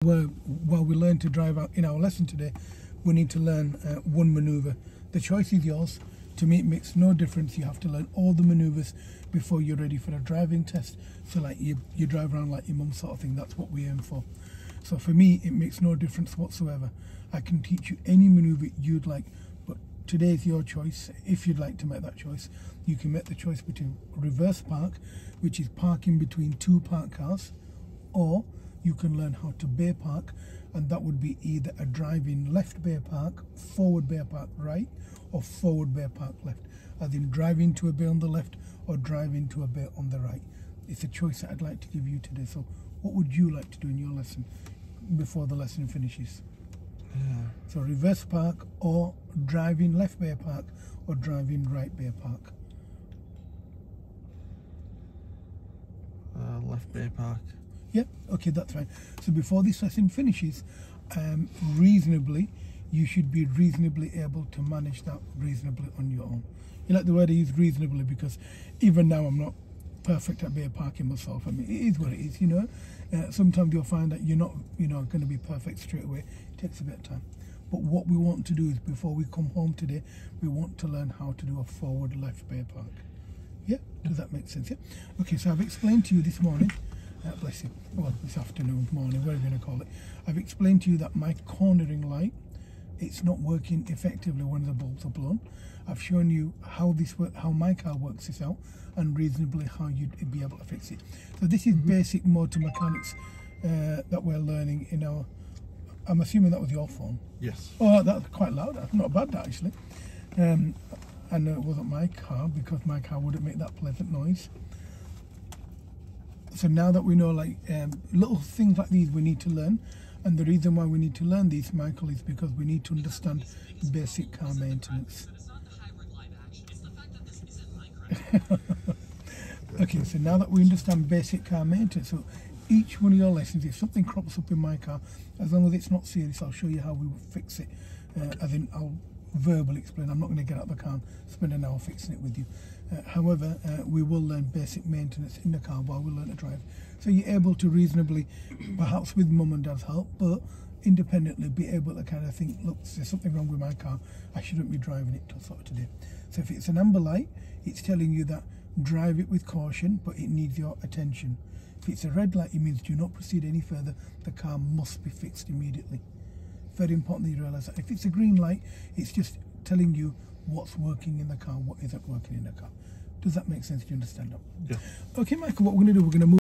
While we learn to drive out in our lesson today, we need to learn one maneuver. The choice is yours. To me, it makes no difference. You have to learn all the maneuvers before you're ready for a driving test. So like you drive around like your mum sort of thing. That's what we aim for. So for me, it makes no difference whatsoever. I can teach you any maneuver you'd like, but today is your choice. If you'd like to make that choice, you can make the choice between reverse park, which is parking between two parked cars, or you can learn how to bay park, and that would be either a driving left bay park, forward bay park right, or forward bay park left, as in drive into a bay on the left or drive into a bay on the right. It's a choice that I'd like to give you today. So what would you like to do in your lesson before the lesson finishes? So reverse park, or driving left bay park, or driving right bay park. Left bay park. Yep, okay, that's fine. So before this lesson finishes, reasonably, you should be reasonably able to manage that reasonably on your own. You like the word I use, reasonably, because even now I'm not perfect at bay parking myself. I mean, it is what it is, you know. Sometimes you'll find that you're not, going to be perfect straight away. It takes a bit of time. But what we want to do is, before we come home today, we want to learn how to do a forward left bay park. Yeah, does that make sense? Yeah. Okay, so I've explained to you this morning. Bless you. Well, this afternoon, morning, whatever you're going to call it. I've explained to you that my cornering light, it's not working effectively when the bulbs are blown. I've shown you how how my car works this out, and reasonably how you'd be able to fix it. So this is basic motor mechanics that we're learning in our. I'm assuming that was your phone. Yes. Oh, that's quite loud. That's not bad, that, actually. I know it wasn't my car, because my car wouldn't make that pleasant noise. So now that we know, like, little things like these we need to learn, and the reason why we need to learn these, Michael, is because we need to understand basic car maintenance. Okay, so now that we understand basic car maintenance, so each one of your lessons, if something crops up in my car, as long as it's not serious, I'll show you how we will fix it. As in, I'll verbally explain. I'm not going to get out of the car and spend an hour fixing it with you. However, we will learn basic maintenance in the car while we learn to drive. So you're able to reasonably, perhaps with mum and dad's help, but independently be able to kind of think, look, there's something wrong with my car, I shouldn't be driving it till sort of today. So if it's an amber light, it's telling you that drive it with caution, but it needs your attention. If it's a red light, it means do not proceed any further, the car must be fixed immediately. Very important that you realise that. If it's a green light, it's just telling you what's working in the car, what isn't working in the car. Does that make sense? Do you understand that? Yeah. Okay, Michael, what we're going to do, we're going to move